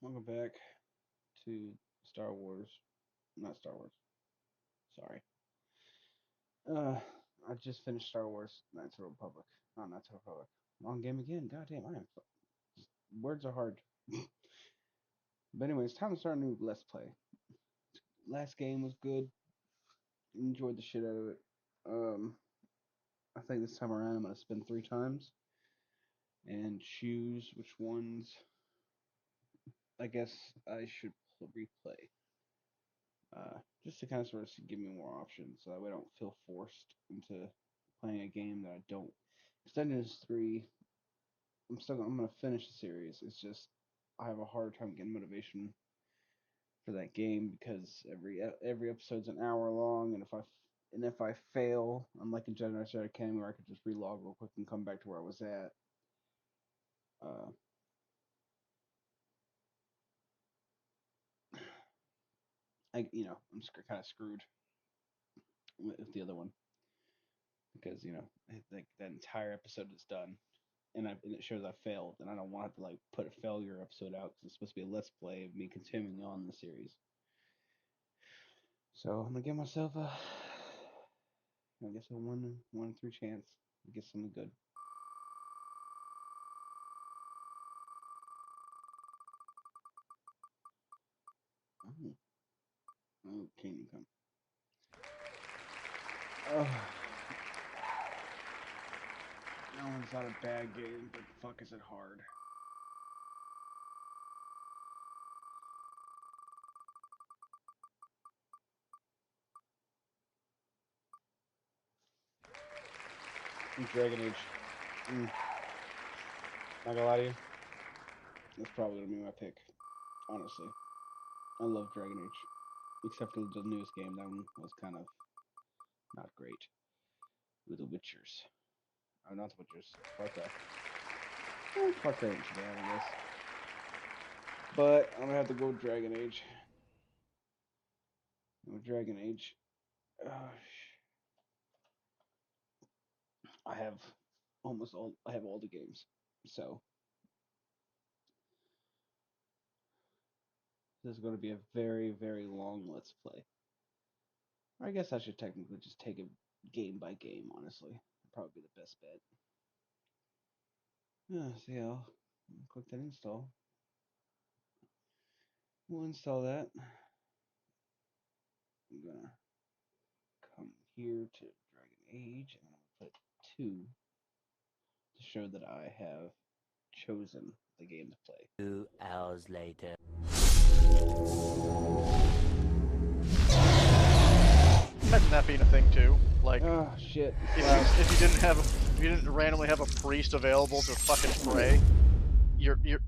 Welcome back to Star Wars. Not Star Wars. Sorry. Uh, I just finished Star Wars Knights of the Republic. Not Knights of the Republic. Wrong game again. Goddamn, I am. Words are hard. But anyways, time to start a new Let's Play. Last game was good. Enjoyed the shit out of it. Um, I think this time around I'm gonna spend 3 times and choose which ones I guess I should replay. Just to kind of sort of give me more options, so that way I don't feel forced into playing a game that I don't. Extended is 3. I'm gonna finish the series. It's just I have a hard time getting motivation for that game because every episode's an hour long, and if I fail, unlike in Jedi Knight Academy where I could just relog real quick and come back to where I was at. Uh, I'm kind of screwed with the other one because like that entire episode is done and it shows I failed, and I don't want to like put a failure episode out because it's supposed to be a let's play of me continuing on the series. So I'm gonna give myself I guess a one in three chance to get something good. Oh, oh, Kingdom Come. Oh, that one's not a bad game, but fuck, is it hard? Dragon Age. Not gonna lie to you, that's probably gonna be my pick. Honestly, I love Dragon Age, except for the newest game. That one was kind of not great. With the Witchers. Oh, not the Witchers. Far Cry. Far Cry ain't too bad, I guess. But I'm gonna have to go with Dragon Age. With Dragon Age, uh, I have almost all. I have all the games, so this is going to be a very, very long Let's Play. I guess I should technically just take it game by game. Honestly, that'd probably be the best bet. Yeah, so yeah, I'll click that install. We'll install that. I'm gonna come here to Dragon Age, and I'm gonna put 2 to show that I have chosen the game to play. 2 hours later. Imagine that being a thing too. Like, Oh shit! if you didn't randomly have a priest available to fucking pray, your your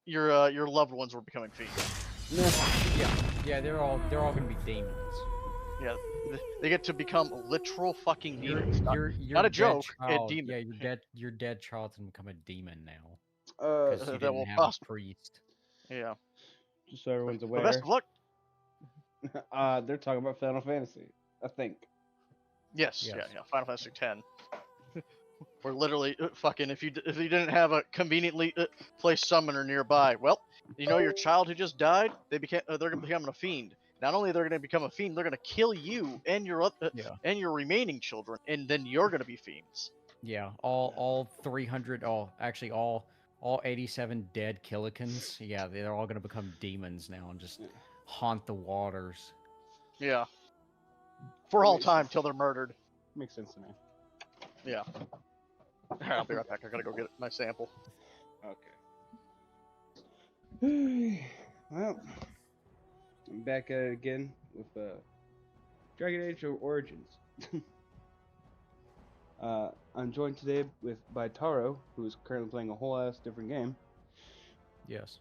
your loved ones were becoming fiends. Yeah, they're all gonna be demons. Yeah, they get to become literal fucking Your demons. your Not a dead joke, a child. demon. Yeah, your dead child's gonna become a demon now Uh, because you That didn't will have a cost. priest. Yeah. just so everyone's But best aware, of luck. they're talking about Final Fantasy. I think. Yes. Yes. Yeah. Final Fantasy X. Where literally, fucking, if you didn't have a conveniently placed summoner nearby, well, your child who just died, they're gonna become a fiend. Not only they're gonna become a fiend, they're gonna kill you and Yeah. and your remaining children, and then you're gonna be fiends. Yeah. All 300. Actually, all 87 dead Killikins. Yeah, they're all gonna become demons now and just haunt the waters. Yeah. For all time till they're murdered. Makes sense to me. Yeah. I'll be right back. I gotta go get my sample. Okay. Well, I'm back at it again with Dragon Age Origins. I'm joined today by Taro, who is currently playing a whole ass different game. Yes.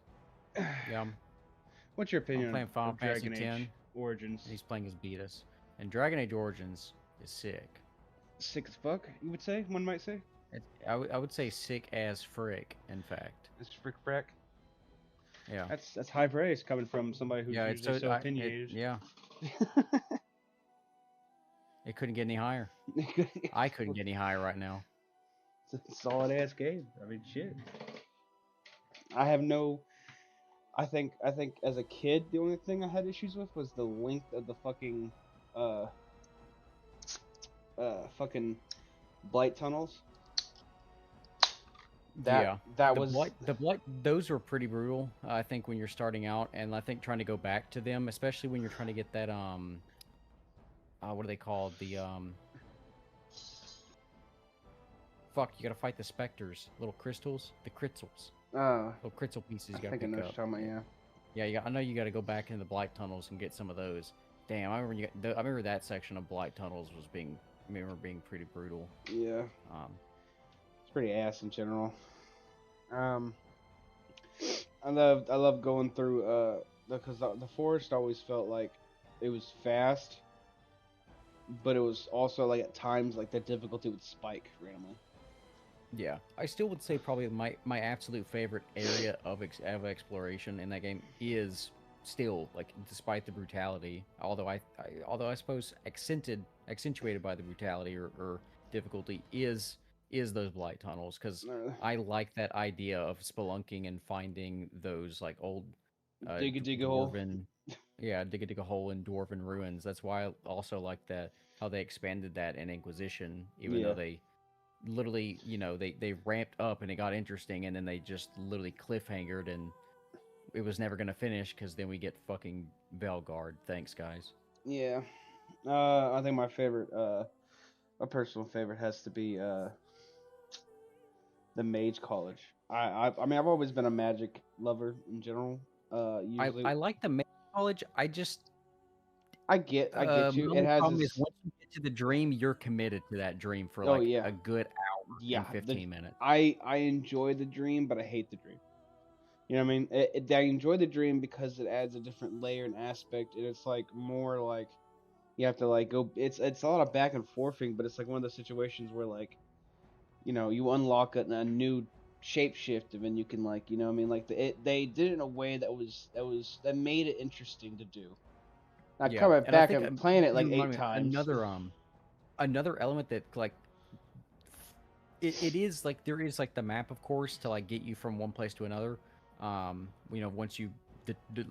Yeah. What's your I'm opinion playing Final of Fantasy Dragon Age X, Origins? and he's playing as Beatus. And Dragon Age Origins is sick. Sick as fuck, you would say? One might say. I would say sick as frick. In fact. It's frick frack. Yeah. That's high praise coming from somebody who's Yeah, it's usually so opinionated. yeah. It couldn't get any higher. I couldn't get any higher right now. It's a solid ass game. I mean, shit. I have no. I think as a kid, the only thing I had issues with was the length of the fucking uh fucking blight tunnels. Yeah, That the was blight, those are pretty brutal. I think when you're starting out, and I think trying to go back to them, especially when you're trying to get that what are they called? The fuck, you gotta fight the specters, little crystals, the crystals, little crystal pieces I you gotta think I know pick what up. you're talking about, Yeah, I know you gotta go back into the blight tunnels and get some of those. Damn, I remember I remember that section of blight tunnels was being pretty brutal. yeah. Um, It's pretty ass in general. Um, I love going through because the forest always felt like it was fast, but it was also like at times like the difficulty would spike randomly. Yeah, I still would say probably my absolute favorite area of exploration in that game is still like despite the brutality, although I suppose accentuated by the brutality or difficulty is those blight tunnels because Uh, I like that idea of spelunking and finding those like old dig a hole. dwarven, yeah, dig a hole in dwarven ruins. That's why I also like that how they expanded that in Inquisition, even though Yeah, they literally, they ramped up and it got interesting, and then they just literally cliffhangered, and it was never gonna finish because then we get fucking Velgard. Thanks, guys. yeah. I think my personal favorite has to be the Mage College. I mean I've always been a magic lover in general. Usually I like the main college. I just I get my you. It only has problem is its once you get to the dream, you're committed to that dream for oh like yeah a good hour yeah and 15 minutes. I enjoy the dream, but I hate the dream. You know what I mean? I enjoy the dream because it adds a different layer and aspect, and it's like more like you have to like go. It's a lot of back and forthing, but it's like one of those situations where like you unlock a new shapeshift, and then you can like what I mean like they did it in a way that made it interesting to do. Now Yeah, coming and I back think and playing it like you remind eight me times. another element that like it is like there is like the map of course to like get you from one place to another once you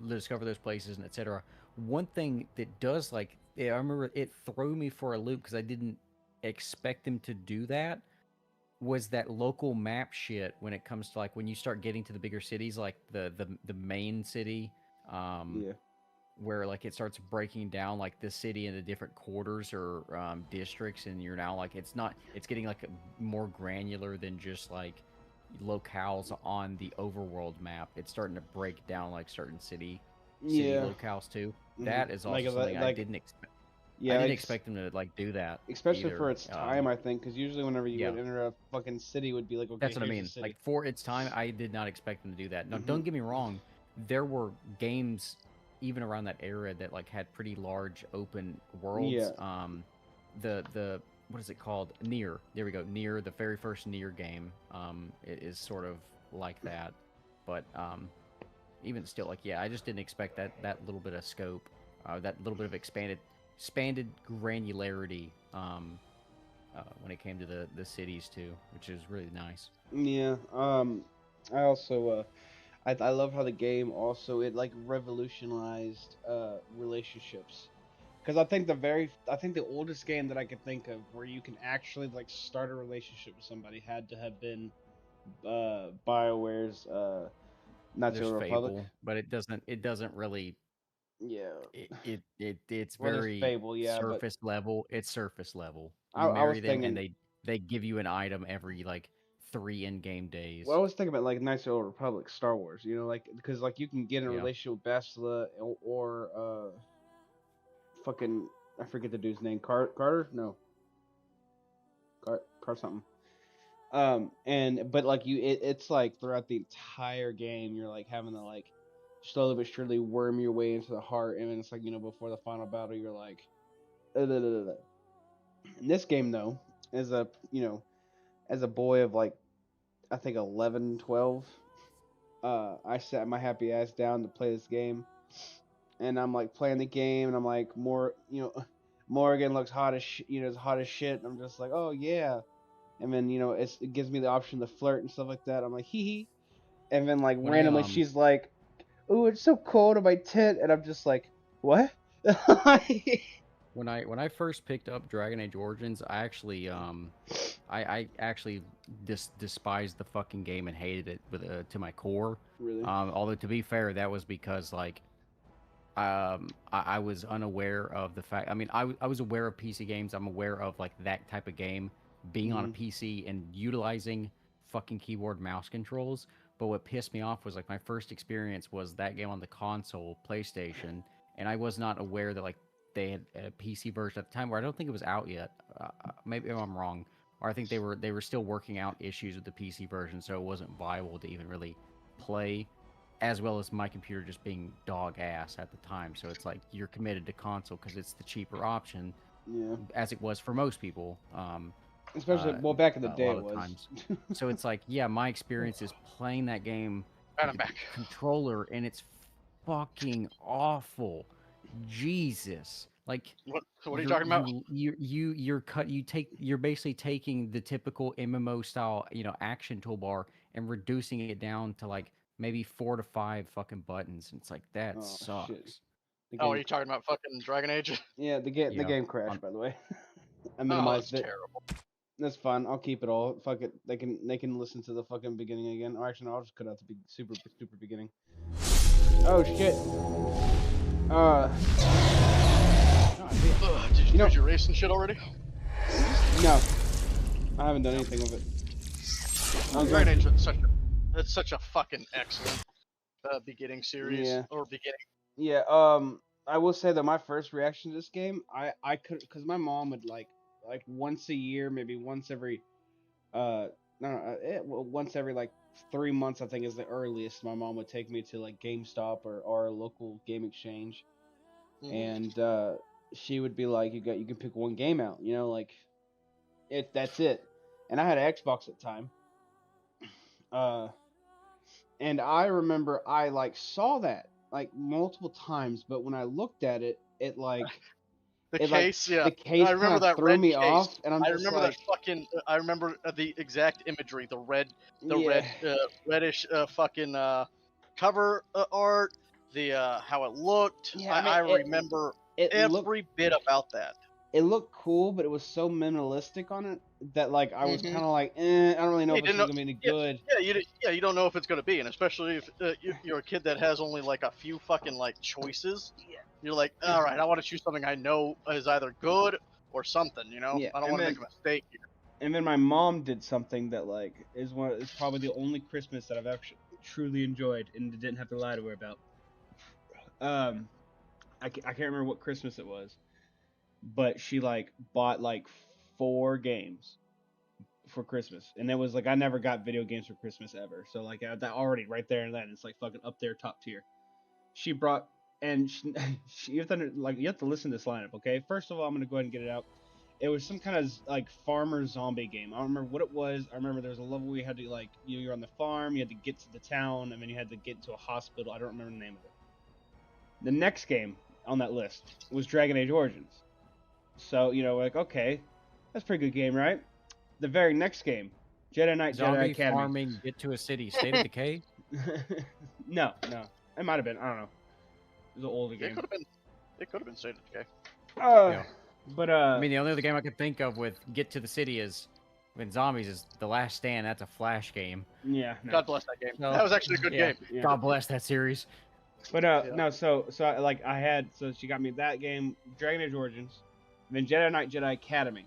discover those places and etc. One thing that does like yeah, I remember it threw me for a loop because I didn't expect them to do that was that local map shit when it comes to like when you start getting to the bigger cities like the main city um Yeah, where like it starts breaking down like the city into different quarters or districts, and you're now like it's getting like more granular than just like locales on the overworld map. It's starting to break down like certain city yeah, locales too. That is like also something I didn't expect. I yeah, didn't expect them to like do that especially either. for its time, I think, because usually whenever you Yeah, would enter a fucking city, it would be like, okay, that's what I here's the mean. Like city. for its time, I did not expect them to do that. Now, Hmm. don't get me wrong, there were games even around that era that like had pretty large open Yeah, worlds. The what is it called? Near. There we go. Near the very first Near game. Is sort of like that, but even still, like yeah, I just didn't expect that little bit of scope, that little bit of expanded granularity. When it came to the cities too, which is really nice. yeah. I also I love how the game also it like revolutionized relationships. Because I think the oldest game that I could think of where you can actually like start a relationship with somebody had to have been BioWare's Knights of There's the Republic. Fable, but it doesn't really Yeah. it's Well, there's very Fable, yeah, but surface level. It's surface level. You I was marry them and thinking, they give you an item every like 3 in-game well, I days. was thinking about like Knights of the Old Republic, Star Wars. Like because like you can get in a Yeah. relationship with Bastila or fucking I forget the dude's name. Carter? No, Car something. And but like it's like throughout the entire game, you're like having to like slowly but surely worm your way into the heart, and then it's like before the final battle, you're like, da, da, da, da. In this game though, as a as a boy of like I think 11, 12, I sat my happy ass down to play this game, and I'm like playing the game, and I'm like Morgan looks hot as is hot as shit, and I'm just like, oh yeah. And then it gives me the option to flirt and stuff like that. I'm like hee hee, and then like When I randomly she's like, ooh, it's so cold in my tent, and I'm just like, what? When I first picked up Dragon Age Origins, I actually despised the fucking game and hated it to my core. Really? Although to be fair, that was because like I was unaware of the fact. I mean, I was aware of PC games. I'm aware of like that type of game being on a PC and utilizing fucking keyboard mouse controls. But what pissed me off was like my first experience was that game on the console, PlayStation, and I was not aware that like they had a PC version at the time where I don't think it was out yet. Maybe I'm wrong, or I think they were still working out issues with the PC version, so it wasn't viable to even really play, as well as my computer just being dog ass at the time. So it's like you're committed to console because it's the cheaper option, Yeah. as it was for most people. Especially, well, back in the A day lot it of was. times. So it's like, yeah, my experience is playing that game And I'm with back. the controller, and it's fucking awful. Jesus, like What are you talking about? you're basically taking the typical MMO style, action toolbar and reducing it down to like maybe 4 to 5 fucking buttons. And it's like that Oh, sucks. shit. The Oh, game, are you talking about fucking Dragon Age? yeah, the game Yeah. crashed, by the way. I Oh, minimized that's it. terrible. That's fine. I'll keep it all. Fuck it. They can listen to the fucking beginning again. Or actually, no, I'll just cut out the super beginning. Oh shit. Ugh, did You know- did you race and shit already? No, I haven't done anything with it. I'm Dragon going- Age is such a fucking excellent beginning series Yeah. or beginning. Yeah. I will say that my first reaction to this game, I could, because my mom would like once a year, maybe once every no, well, once every like 3 months, I think is the earliest. My mom would take me to like GameStop or our local game exchange, Mhm. and she would be like, you can pick one game out, like that's it. And I had an Xbox at the time, and I remember I like saw that like multiple times, but when I looked at it, it like The it, like, case, yeah. the case I remember kind of that threw red me case. off, and I'm I just remember like, that fucking. I remember the exact imagery. The red, yeah, reddish fucking cover art. The how it looked. Yeah, I I mean, remember it every bit about that. it looked cool, but it was so minimalistic on it that like I was Mhm. kind of like, I don't really know Yeah, if you it's didn't gonna be any yeah, good. You don't know if it's gonna be, and especially if you're a kid that has only like a few fucking like choices. Yeah. You're like, all right, I want to choose something I know is either good or something. You know, Yeah, I don't and want to then- make a mistake here. And then my mom did something that like is probably the only Christmas that I've actually truly enjoyed and didn't have to lie to her about. I can't remember what Christmas it was, but she like bought like 4 games for Christmas, and it was like I never got video games for Christmas ever. So like that already right there and then it's like fucking up there top tier. She brought and you have to you have to listen to this lineup, okay? First of all, I'm gonna go ahead and get it out. It was some kind of like farmer zombie game. I don't remember what it was. I remember there was a level where you had to like you're on the farm, you had to get to the town, and then you had to get to a hospital. I don't remember the name of it. The next game on that list was Dragon Age Origins. So like okay, that's a pretty good game, right? The very next game, Jedi Knight Zombie Jedi Academy. farming, get to a city, state of decay. no, it might have been. I don't know. It was an older game. It could have been State of Decay. Yeah. But I mean, the only other game I could think of with get to the city is when zombies is The Last Stand. That's a Flash game. yeah. No. God bless that game. No. That was actually a good Yeah. game. Yeah. God bless that series. But Yeah. no, so I had she got me that game, Dragon Age Origins, then Jedi Knight Jedi Academy,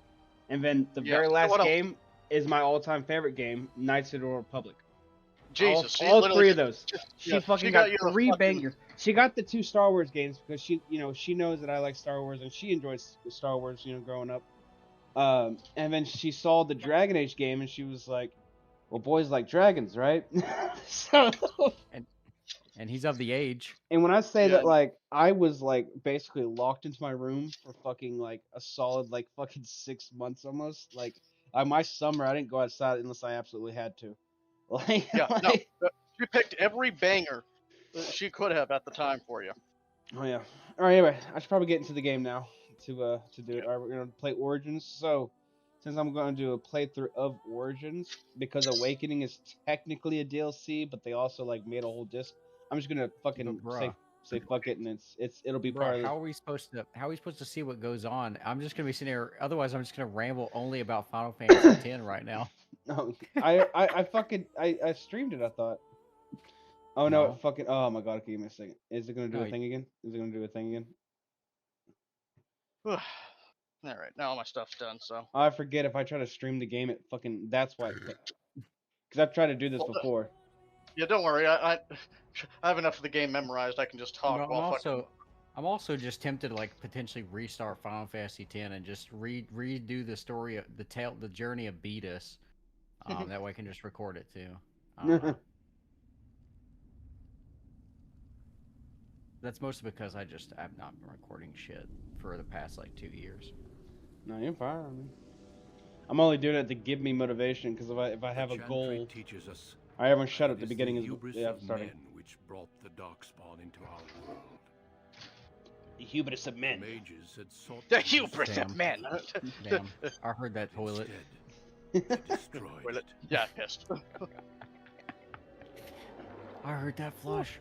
and then the Yeah, very last what else? game is my all-time favorite game, Knights of the Old Republic. Jesus, she all literally 3 of those. She yeah, fucking she got got you a 3 fucking- bangers. She got the 2 Star Wars games because she knows that I like Star Wars and she enjoys Star Wars, growing up. And then she saw the Dragon Age game and she was like, "Well, boys like dragons, right?" So. And he's of the age. And when I say Yeah. that, like, I was like basically locked into my room for fucking like a solid like fucking 6 months almost. Like, my summer, I didn't go outside unless I absolutely had to. Like, Yeah, no, like- she picked every banger that she could have at the time for you. Oh yeah. All right. Anyway, I should probably get into the game now to do it. All right, we're gonna play Origins. So, since I'm gonna do a playthrough of Origins, because Awakening is technically a DLC, but they also like made a whole disc. I'm just gonna fucking But say fuck it, and it'll be bro, part of how are we supposed to see what goes on? I'm just gonna be sitting here. Otherwise, I'm just gonna ramble only about Final Fantasy X right now. No, I fucking I streamed it. I thought. Oh no, No. it fucking. Oh my god, okay, give me a second. Is it gonna do No, a thing again? Is it gonna do a thing again? All right, now all my stuff's done. So I forget if I try to stream the game, it fucking. That's why. Because I've tried to do this Well, before. yeah, don't worry. I have enough of the game memorized. I can just talk I'm while fucking. also just tempted to like potentially restart Final Fantasy X and just redo the story of the journey of Beatus. That way I can just record it too. I don't know. That's mostly because I've not been recording shit for the past like 2 years. No, you're fine. I mean, I'm only doing it to give me motivation. Because if I have a goal, teaches us I everyone shut that at the it is beginning. the Is hubris yeah, of starting. men which brought the darkspawn into our world. The hubris of The men. mages had sought The to hubris destroy of men. Damn, I heard that toilet. Instead, they destroyed Toilet. it. Yeah, pissed. I heard that flush.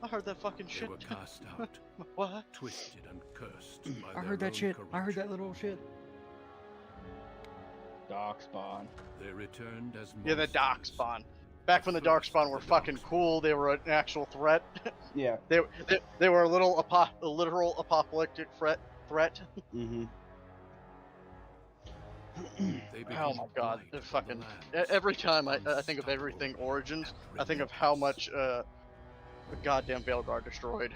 I heard that fucking They shit. were cast out, What? twisted and cursed by I their heard that own shit. I heard corruption. that little shit. Darkspawn. They returned as Yeah, the monsters. Darkspawn. Back when the Darkspawn were fucking cool, they were an actual threat. Yeah. They were a literal apocalyptic threat. Mm-hmm. They Oh became my god, blight it for the fucking lands, every time I think of everything unstoppable Origins, and I think of how relentless. much the goddamn Veilguard destroyed.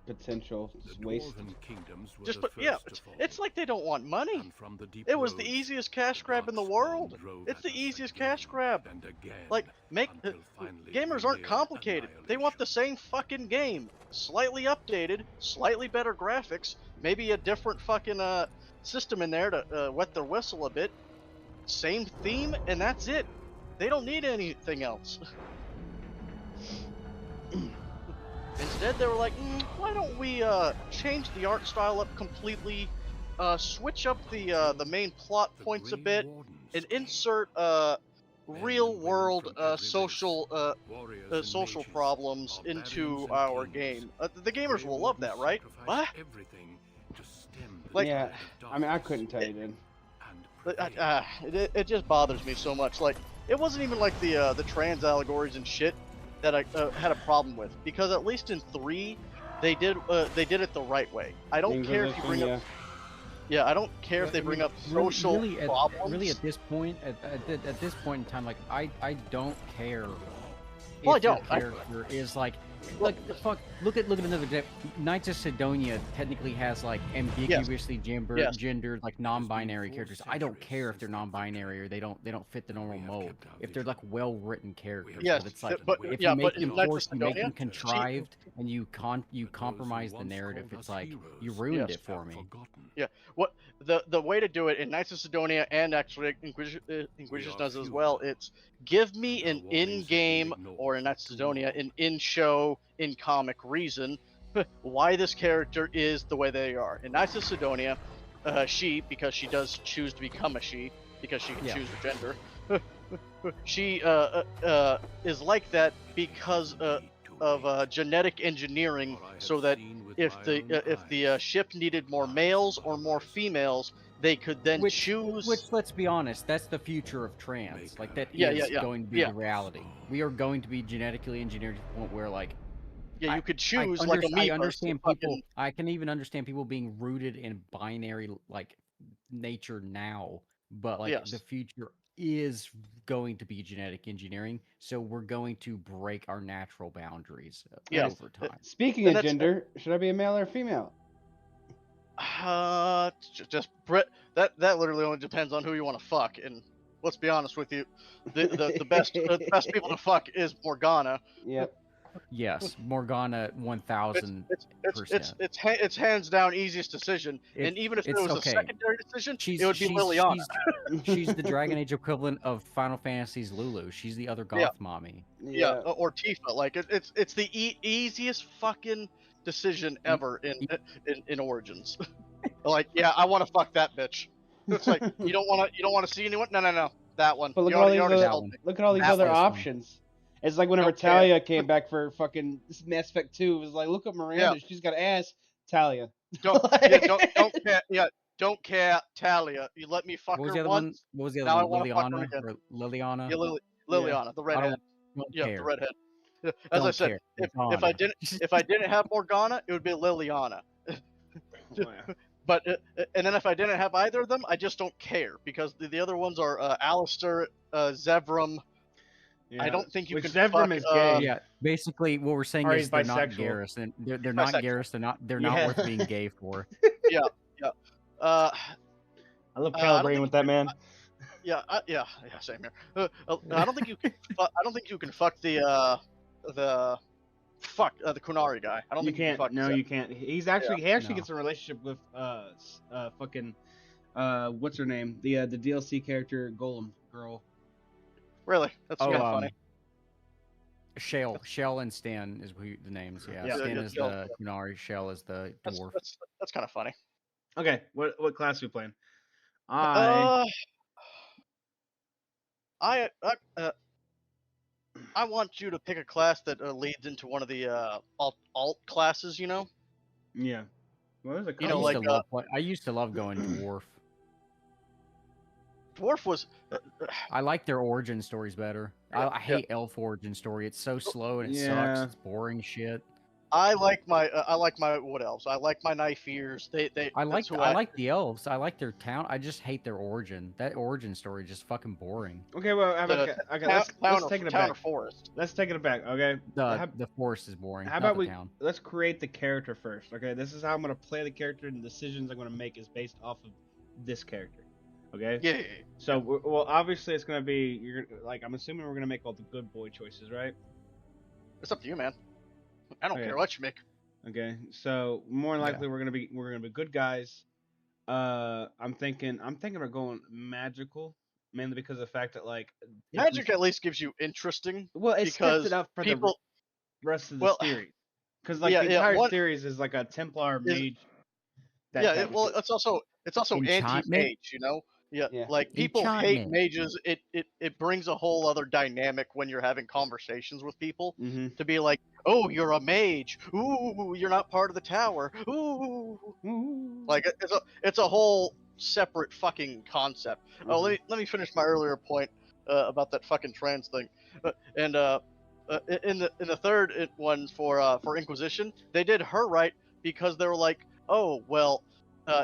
Potential The waste. dwarven kingdoms were Just the but yeah, first to fall, it's like they don't want money. and from the deep It was the roads, easiest cash the grab in the darkspawn world. drove It's at the us easiest again cash grab. and again, Like until finally gamers we aren't neared complicated. They want the annihilation. same fucking game, slightly updated, slightly better graphics, maybe a different fucking system in there to wet their whistle a bit. Same theme, and that's it. They don't need anything else. Instead, they were like, why don't we change the art style up completely, switch up the main plot The points a Grey bit, Wardens and were insert men real and women world from every social race, warriors and social mages, problems into barbarians and our kings. game. The gamers Grey will love that, Wardens right? What? sacrificed everything to stem the Like- Yeah. tide of I mean, I darkness couldn't tell you, dude. and But, prevail. it just bothers me so much. Like, it wasn't even like the trans allegories and shit that I had a problem with, because at least in 3, they did it the right way. I don't care if you bring up I don't care if they bring up social problems. Really, at this point, at this point in time, like I don't care. Well, I if your don't. character is like fuck. Look at another example. Knights of Sidonia technically has like ambiguously Yes. gendered like non-binary been 4 characters. I don't care if they're centuries since non-binary or they don't fit the normal We have mold. kept our If they're like well-written characters, Yes, but it's like but if yeah, you but make in them Knights of forced, you make them Sidonia, contrived, and you But those compromise who the once narrative, called it's us like you heroes ruined Yes. it for have me. forgotten. What the way to do it in Knights of Sidonia and actually Inquisition are does as few well. now, It's give me and our an warnings have been in-game ignored or in Knights of too Sidonia long. an in-show, in-comic reason why this character is the way they are. In Knights of Sidonia, she, because she does choose to become a she, because she can Yeah. choose her gender, she is like that because of genetic engineering, so that if the ship needed more males or more females, they could then choose. Which, let's be honest, that's the future of trans. Like that is Yeah. going to be Yeah. the reality. We are going to be genetically engineered to the point where, like, Yeah, you could I, choose like I amoebas. understand to people. fucking- I can even understand people being rooted in binary like nature now, but like Yes. the future is going to be genetic engineering. So we're going to break our natural boundaries Yes. over time. Speaking And of that's- gender, should I be a male or a female? Just Brett. That literally only depends on who you want to fuck. And let's be honest with you, the best people to fuck is Morgana. Yep. Yes, Morgana 1000. It's hands down easiest decision. And even if it it's was okay. a secondary decision, She's it would be Liliana. She's the Dragon Age equivalent of Final Fantasy's Lulu. She's the other goth Yeah. mommy. Yeah, or Tifa. Like it's the easiest fucking decision ever in Origins. Like, yeah, I want to fuck that bitch. It's like you don't want to see anyone. No, that one. But look You at all already these already other, sold me. look at all these That other was one. options. It's like whenever Don't care. Talia came back for fucking Mass Effect 2, it was like, look at Miranda, she's got ass. Talia. Don't care. Yeah, don't care, Talia. You let me fuck What was her the other once. one? What was the Now other I one? want to fuck her Liliana again. or Liliana? Yeah, Liliana, the I redhead. don't Yeah, care. the redhead. Yeah, as I Don't said, care. if I didn't have Morgana, it would be Liliana. But and then if I didn't have either of them, I just don't care because the other ones are Alistair, Zevram. Yeah. I don't think you Which can Zevram fuck, is gay. Yeah, basically what we're saying Or is he's they're not bisexual. Garrus, and they're not Bisexual. Garrus. They're not Yeah. worth being gay for. Yeah. Uh, I love I don't calibrating think with that man. yeah, same here. I don't think you can. I don't think you can fuck the Kunari guy. I don't You think you can can't. fuck No, Zeb. you can't. He actually No. gets a relationship with fucking what's her name? The DLC character Golem girl. Really, that's Oh, kind of funny. Shell and Stan is the names. Yeah, Yeah. Stan Yeah, is Shell, the Kunari, Shell is the dwarf. That's kind of funny. Okay, what class are we playing? I want you to pick a class that leads into one of the alt classes. You know, Yeah. What is it You called? know, I used to love going dwarf. dwarf was. I like their origin stories better. I hate elf origin story. It's so slow and it Yeah. sucks. It's boring shit. I like my what else? I like my knife ears. I that's who like the elves. I like their town. I just hate their origin. That origin story is just fucking boring. Okay, well, okay, let's take it town or back. forest. Let's take it back. Okay. The forest is boring. How not about the we town. let's create the character first? Okay, this is how I'm gonna play the character, and the decisions I'm gonna make is based off of this character. Okay. Yeah. So, well, obviously, it's gonna be I'm assuming we're gonna make all the good boy choices, right? It's up to you, man. I don't Okay. care what you make. Okay. So more than likely, we're gonna be good guys. I'm thinking of going magical, mainly because of the fact that Magic at least gives you interesting. well, it because sets it up for people. the rest of the series. Because the yeah, entire series is like a Templar mage. It's also Enchantment? anti-mage, you know. Yeah, Yeah. like people hate Enchantment. mages. It brings a whole other dynamic when you're having conversations with people Mm-hmm. to be like, oh, you're a mage. Ooh, you're not part of the tower. Ooh, like it's a whole separate fucking concept. Oh, let me finish my earlier point about that fucking trans thing, in the third one for Inquisition, they did her right because they were like, oh well,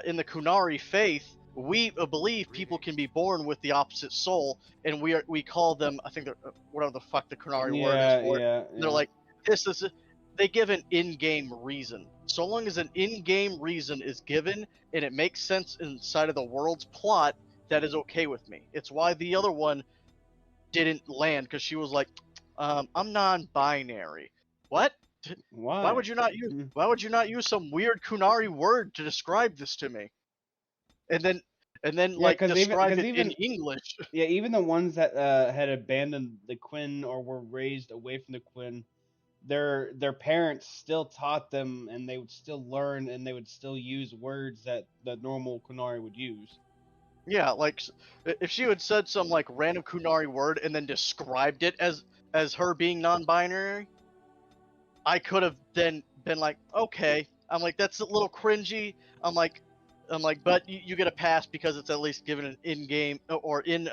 in the Kunari faith, we believe people can be born with the opposite soul, and we call them, I think they're whatever the fuck the Kunari word is for it. Yeah. They're like, this is they give an in-game reason. So long as an in-game reason is given and it makes sense inside of the world's plot, that is okay with me. It's why the other one didn't land, because she was like, I'm non-binary. What? Why? Why would you not use some weird Kunari word to describe this to me? And then describe it in English. Yeah, even the ones that had abandoned the Quinn or were raised away from the Quinn, their parents still taught them, and they would still learn, and they would still use words that the normal Kunari would use. Yeah, like if she had said some like random Kunari word and then described it as her being non-binary, I could have then been like, okay. I'm like, that's a little cringy. I'm like, but you get a pass because it's at least given an in-game or in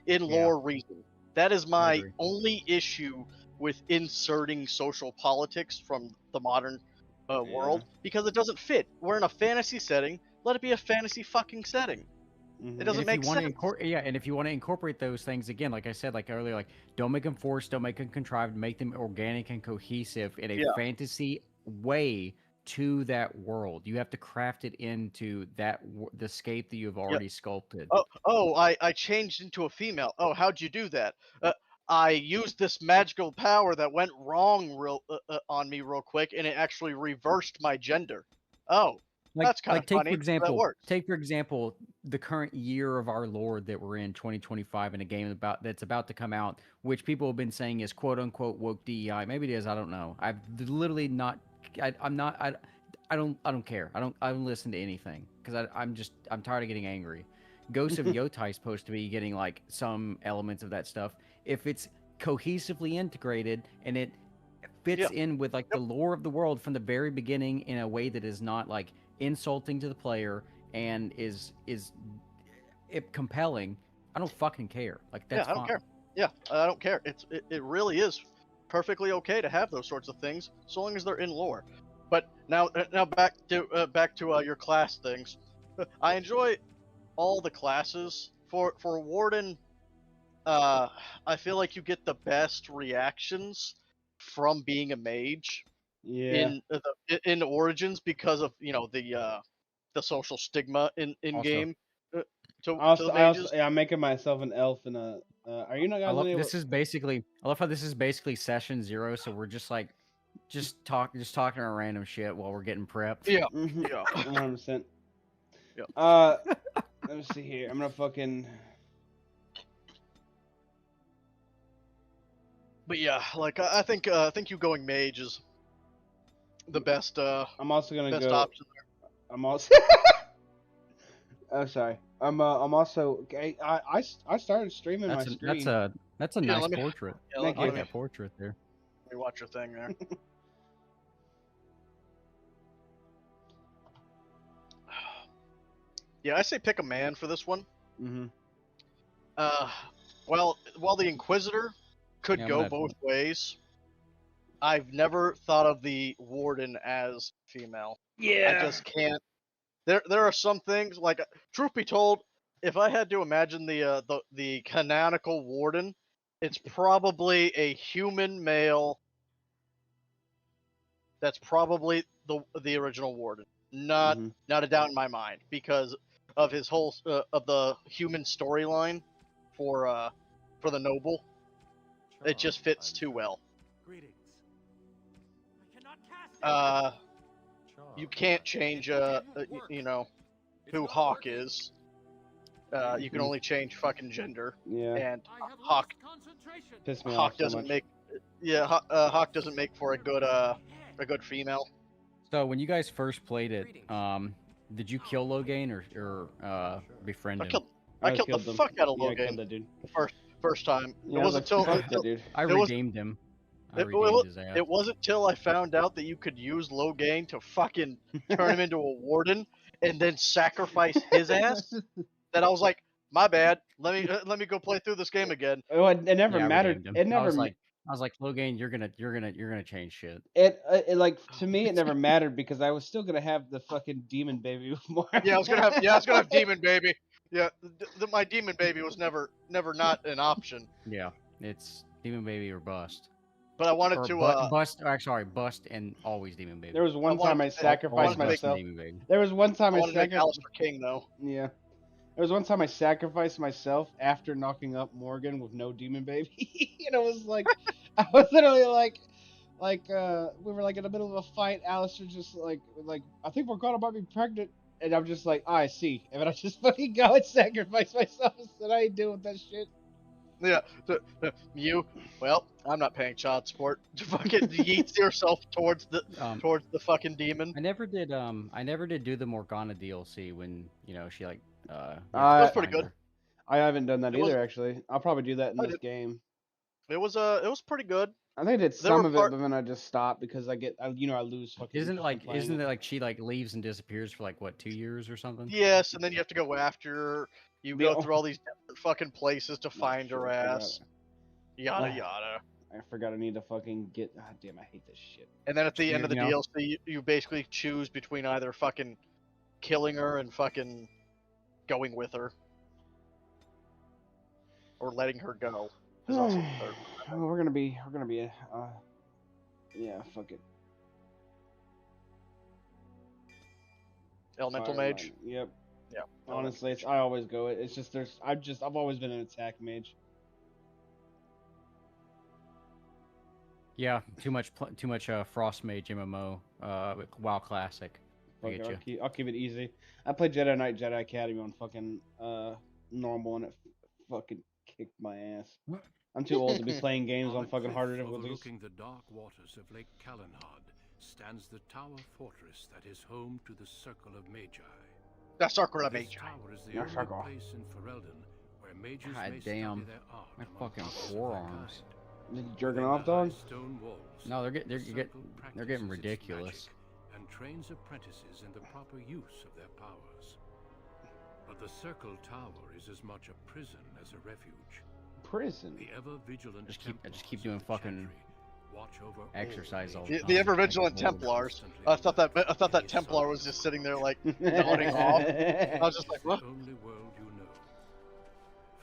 lore reason. That is my only issue with inserting social politics from the modern world, because it doesn't fit. We're in a fantasy setting. Let it be a fantasy fucking setting. Mm-hmm. It doesn't make sense. And if you want to incorporate those things again, like I said, like earlier, like don't make them forced, don't make them contrived, make them organic and cohesive in a fantasy way to that world. You have to craft it into the scape that you have already sculpted. I changed into a female. Oh, how'd you do that? I used this magical power that went wrong on me real quick, and it actually reversed my gender. Oh. That's kind of funny. Take for example the current year of our Lord that we're in, 2025, in a game that's about to come out, which people have been saying is quote unquote woke DEI. Maybe it is. I don't know. I've literally not. I don't care. I don't listen to anything because I'm tired of getting angry. Ghost of Yotai is supposed to be getting like some elements of that stuff. If it's cohesively integrated, and it fits Yeah. in with like the lore of the world from the very beginning in a way that is not like insulting to the player and is compelling. I don't fucking care. Like that's I don't fine. care. Yeah, I don't care. It really is perfectly okay to have those sorts of things so long as they're in lore. But now back to your class things. I enjoy all the classes. For Warden, I feel like you get the best reactions from being a mage Yeah. in Origins because of the social stigma in Also, game to the I also, mages. yeah, I'm making myself an elf in a. Are you not I guys love able? this is basically I love how this is basically session 0, so we're just like just talking about random shit while we're getting prepped. Yeah, Mm-hmm. yeah. 100%. Yep. Let me see here. I'm gonna fucking. But yeah, like I think you going mage is the best I'm also gonna best go. option. I'm also. Oh, sorry. I'm also. Okay, I started streaming my screen. That's a Yeah, nice let me- portrait. Yeah, Thank I let like you. that portrait there. me watch your thing there. Yeah, I say pick a man for this one. Mm-hmm. Well, while the Inquisitor could Yeah, I'm go gonna- both ways, I've never thought of the Warden as female. Yeah. I just can't. There are some things like, truth be told, if I had to imagine the canonical Warden, it's probably a human male. That's probably the original Warden. Not Mhm. not a doubt in my mind because of his whole of the human storyline for the noble. It just fits too well. Greetings. You can't change who Hawk is. You can only change fucking gender, Yeah. and Hawk Piss me Hawk off so doesn't much. make Hawk doesn't make for a good female. So when you guys first played it, did you kill Logain or befriend him? I killed the him. fuck out of Yeah, I killed Logain that dude. first time. Yeah, It I was wasn't like, until fuck that dude. I it was- redeemed him. I it redeemed was- his ass. It wasn't till I found out that you could use Logain to fucking turn him into a warden and then sacrifice his ass that I was like, my bad. Let me go play through this game again. Oh, it never Yeah, I mattered. redeemed him. It never. I was like, Logain, you're gonna change shit. It like to me it never mattered because I was still gonna have the fucking demon baby with more. Yeah, I was gonna have demon baby. Yeah, my demon baby was never not an option. Yeah, it's Demon Baby or bust. But I wanted Or to bust. Sorry, bust and always Demon Baby. There was one wanted time I to- sacrificed wanted to make- myself. Demon Baby. There was one time I I wanted to make sacrificed. Alistair King though. Yeah. There was one time I sacrificed myself after knocking up Morgan with no demon baby. And it was like, I was literally like, we were like in the middle of a fight. Alistair just like, I think we're gonna be pregnant. And I'm just like, I see. And then I just fucking go and sacrifice myself. And I ain't doing that shit. Yeah, well, I'm not paying child support. Fucking yeets yourself towards the fucking demon. I never did do the Morgana DLC when she like you That was pretty find good. her. I haven't done that It was- either, actually. I'll probably do that in I this did. game. It was pretty good. I think I did There some were of part- it, but then I just stopped because I lose fucking. Isn't playing it like she like leaves and disappears for like what 2 years or something? Yes, and then you have to go after her. You The go o- through all these different fucking places to find her shit, I forgot. ass. Yada Ah. yada. I forgot I need to fucking get. Ah, damn, I hate this shit. And then at the end of the You know- DLC, you basically choose between either fucking killing her and fucking going with her, or letting her go. Is also the third. Oh, we're gonna be. Yeah, fuck it. Elemental Fire mage. line. Yep. Yeah. Honestly, I always go it. It's just I've always been an attack mage. Yeah, too much Frost Mage MMO. WoW Classic. I Fuck get it, you. I'll keep it easy. I played Jedi Knight Jedi Academy on fucking normal and it fucking kicked my ass. I'm too old to be playing games on a fucking cliff harder difficulties. Overlooking the dark waters of Lake Kalanhad stands the tower fortress that is home to the Circle of Magi. That's Circle of This Mage. tower is the Yeah, only circle. place in Ferelden where mages God may damn. study their art My among fucking arts of their forearms. kind. You jerking Within off, the high dog? stone walls, No, they're the getting circle they're getting practices its ridiculous. magic and trains apprentices in the proper use of their powers. But the Circle Tower is as much a prison as a refuge. Prison. The ever-vigilant I just keep Templars doing of the fucking Chantry watch over all exercise all the mages. time. The ever-vigilant Like, Templars. I thought that Templar was just sitting there like nodding off. I was just like, It's the what? only world you know.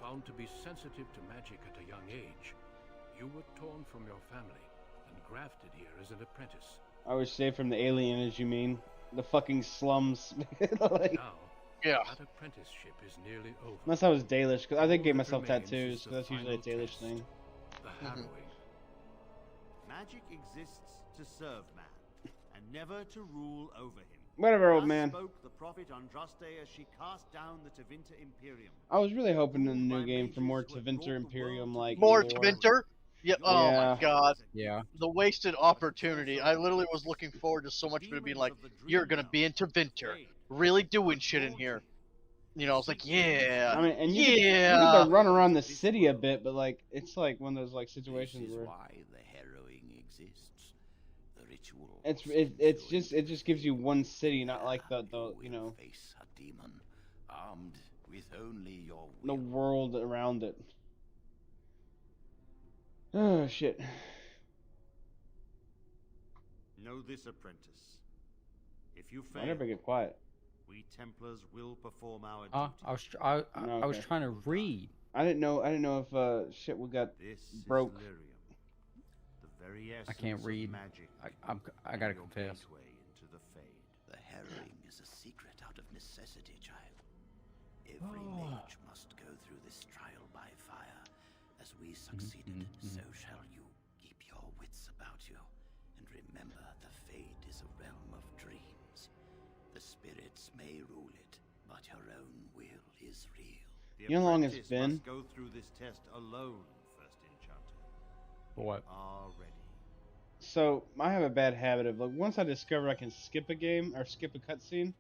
Found to be sensitive to magic at a young age, you were torn from your family and grafted here as an apprentice. I was saved from the alienage, you mean? The fucking slums. Like, Now, Yeah. that apprenticeship is nearly over. unless I was Dalish, because I did All give that myself remains tattoos, is the because that's usually a final Dalish test, thing. The harrowing. Magic exists to serve man, and never to rule over him. Whatever, old Thus man. spoke the prophet Andraste as she cast down the Tevinter Imperium. I was really hoping in the Ruled new by game for more mages who had brought Tevinter the Imperium world like to More the lore. Tevinter? Yeah. Oh Yeah. my god. Yeah. The wasted opportunity. I literally was looking forward to so much of it being like, you're gonna be into Vinter, really doing shit in here. You know, I was like, yeah, I mean, and you get yeah. to run around the city a bit, but like, it's like one of those like situations This is where why the harrowing exists. The ritual. it just gives you one city, not like the You you will know, face a demon, armed with only your the will. world around it. Oh shit. Know this, apprentice. If you I fail, never get quiet. we Templars will perform our duty. I was Okay. trying to read. I didn't know if shit we got. This broke. is Lyrium, the very essence can't of read. magic. I gotta and your confess. gateway into the Fade. The harrowing is a secret out of necessity, child. Every Oh. mage must go through this trial by fire. As we succeeded, so shall you. Keep your wits about you. And remember, the Fade is a realm of dreams. The spirits may rule it, but your own will is real. The You know how long it's apprentice been? must go through this test alone, first enchanter. What? Are ready. So I have a bad habit of like once I discover I can skip a game or skip a cutscene,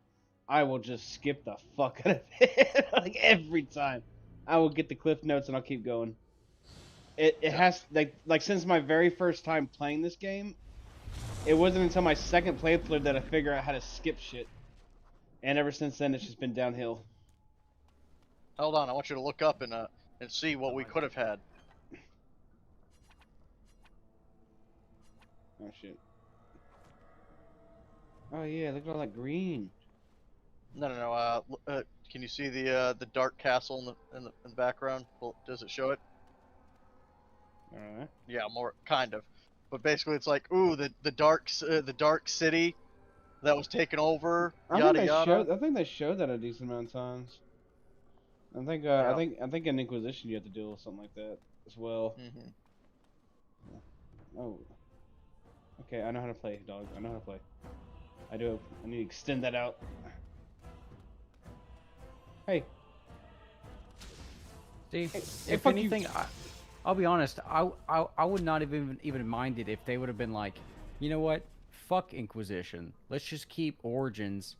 I will just skip the fuck out of it. Like every time, I will get the cliff notes and I'll keep going. It has like since my very first time playing this game, it wasn't until my second playthrough that I figured out how to skip shit, and ever since then it's just been downhill. Hold on, I want you to look up and see what we could have had. Oh shit. Oh yeah, look at all that green. No. Can you see the dark castle in the background? Well, does it show it? Alright. Yeah, more kind of. But basically, it's like, ooh, the dark city that was taken over. Yada yada. I think they showed that a decent amount of times. I think Yeah. I think in Inquisition you have to deal with something like that as well. Hmm. Oh. Okay, I know how to play, dog. I know how to play. I do. I need to extend that out. Hey. See, Hey, if fuck you. anything, I'll be honest. I would not have even minded if they would have been like, you know what? Fuck Inquisition. Let's just keep Origins,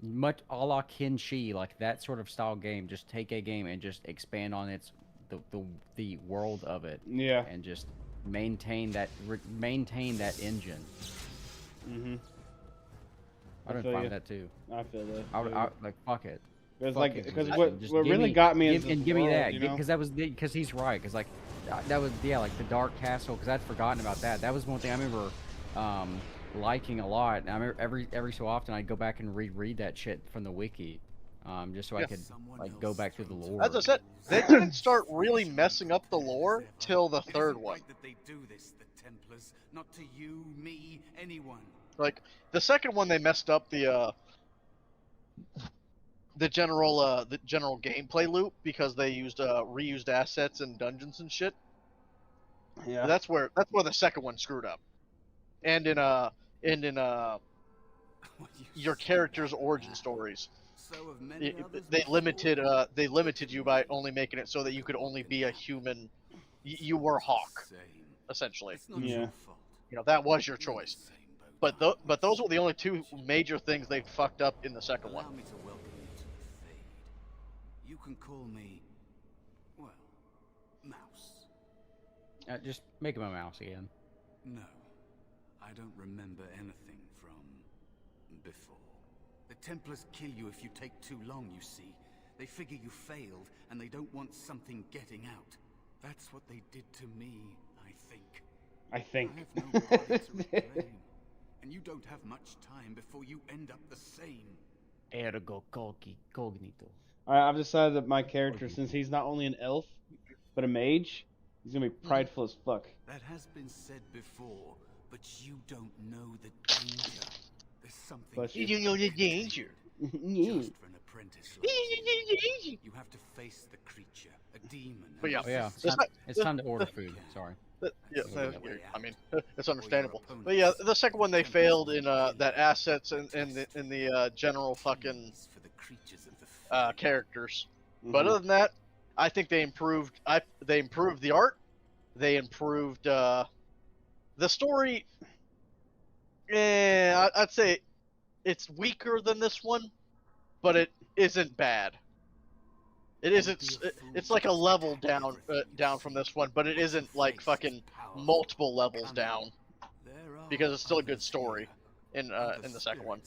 much a la Kenshi, like that sort of style game. Just take a game and just expand on the world of it, Yeah. and just maintain that engine. Mhm. I've been feel fine you. with that too. I feel that. I like fuck it. Because Fuck like Inquisition. because what Just what give really me- got me give, into and this give me world, that you know? because because he's right, because like that was like the Dark Castle, because I'd forgotten about that. That was one thing I remember liking a lot. And I remember every so often I'd go back and reread that shit from the wiki, just so I Yeah. could like go back through the lore. As I said, they didn't start really messing up the lore till the third one. That they do this, the Templars, not to you, me, anyone. Like the second one, they messed up the general gameplay loop because they used reused assets and dungeons and shit. Yeah. That's where the second one screwed up. And in What you your say character's about origin that? stories, So have many others they before. limited you by only making it so that you could only be a human. You were Hawk, Same. essentially. It's not Yeah. your fault. You know, that was your We're in the choice. same boat. But those were the only two major things they fucked up in the second Allow one. me to welcome you to the Fade. You can call me, well, Mouse. Just make him a mouse again. No, I don't remember anything from before. The Templars kill you if you take too long, you see. They figure you failed, and they don't want something getting out. That's what they did to me, I think. I think. I have nobody to reclaim, and you don't have much time before you end up the same. Ergo cognito. I've decided that my character, since he's not only an elf, but a mage, he's gonna be prideful as fuck. That has been said before, but you don't know the danger. There's something. Bless you. You know the danger. Just for an apprentice like you. You have to face the creature, a demon. But yeah. Oh yeah, it's time to order food. Sorry. Yeah, Yeah. I mean, it's understandable. But yeah, the second one they failed in that assets and in the general fucking characters. But other than that, I think they improved. They improved the art. They improved the story. I'd say it's weaker than this one, but it isn't bad. It isn't. It's like a level down from this one, but it isn't like fucking multiple levels down, because it's still a good story in the second one,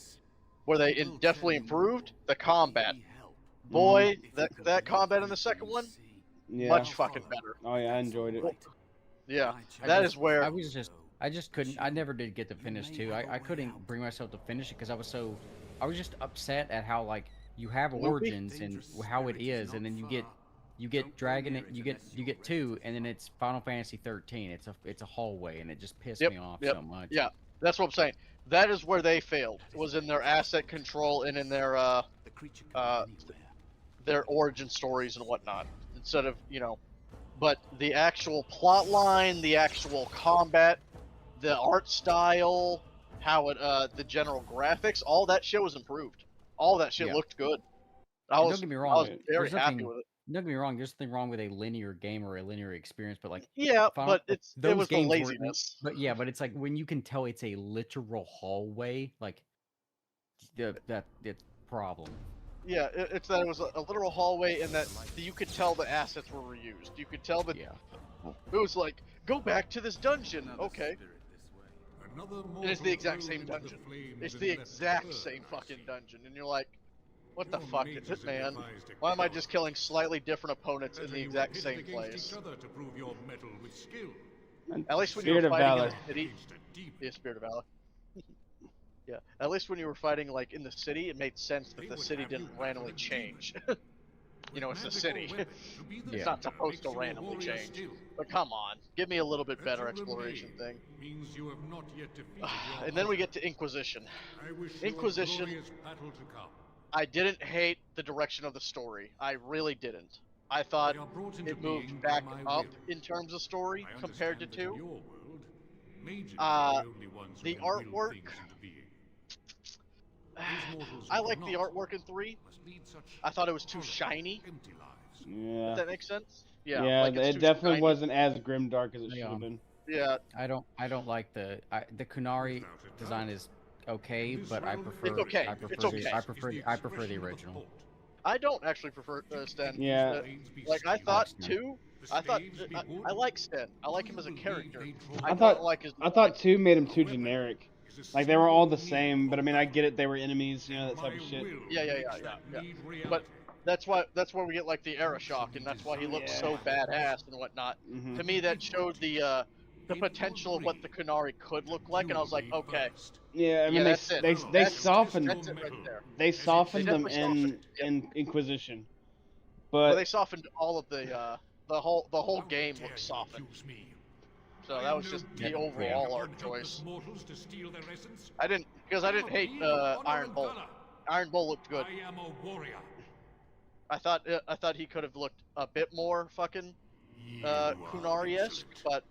where they definitely improved the combat. Boy, that combat in the second one, much fucking better. Oh yeah, I enjoyed it. Yeah, that is where I just couldn't. I never did get to finish 2. I couldn't bring myself to finish it because I was just upset at how like you have Origins and how it is, and then you get Dragon, you get 2, and then it's Final Fantasy 13. It's a hallway, and it just pissed me off so much. Yeah, that's what I'm saying. That is where they failed. Was in their asset control and in their origin stories and whatnot. Instead of but the actual plot line, the actual combat, the art style, how it the general graphics, all that shit was improved. All that shit looked good. Don't get me wrong. I was very happy with it. Don't get me wrong. There's nothing wrong with a linear game or a linear experience, but like but it was the laziness. But it's like when you can tell it's a literal hallway, like that's problem. Yeah, it's that it was a literal hallway, and that you could tell the assets were reused. You could tell that it was like, go back to this dungeon. Okay. And it's the exact same dungeon. It's the exact same fucking dungeon, and you're like, what the fuck is it, man? Why am I just killing slightly different opponents in the exact same place? At least when you were fighting in the city, yeah, Spirit of Valor. Yeah, at least when you were fighting like in the city, it made sense that the city didn't randomly change. It's the city. It's not supposed to randomly change. But come on, give me a little bit better exploration thing. And then we get to Inquisition. Inquisition, I didn't hate the direction of the story. I really didn't. I thought it moved back up in terms of story compared to 2. The artwork, I like the artwork in 3. I thought it was too shiny. Yeah. If that makes sense? Yeah. Yeah, like it definitely wasn't as grimdark as it should have been. Yeah. I don't like the Kunari design is okay, but I prefer It's okay. I prefer the original. I don't actually prefer Sten. Yeah. Like I thought 2. I like Sten. I like him as a character. I thought 2 made him too generic. Like they were all the same, but I mean I get it. They were enemies, that type of shit. Yeah. But that's why we get like the era shock, and that's why he looks so badass and whatnot. To me, that showed the potential of what the Kunari could look like, and I was like, okay. Yeah, I mean they softened. That's it right there. They softened them in Inquisition, but they softened all of the whole game looks softened. So that was just the overall art choice. I didn't hate Iron Bull. Iron Bull looked good. I thought he could have looked a bit more fucking Kunari-esque, but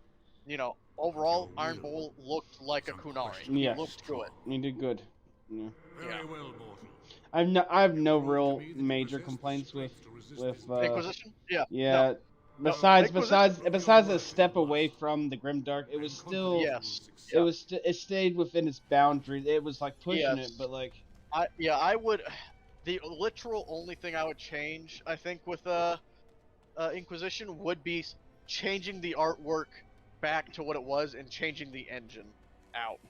overall Iron Bull looked like a Kunari. Yeah. He looked good. He did good. Yeah. Yeah. I have no real major complaints with Inquisition. Yeah. Yeah. No. Besides a step away from the grimdark, it was still it stayed within its boundaries. It was like pushing it, but like I would. The literal only thing I would change, I think, with Inquisition would be changing the artwork back to what it was and changing the engine out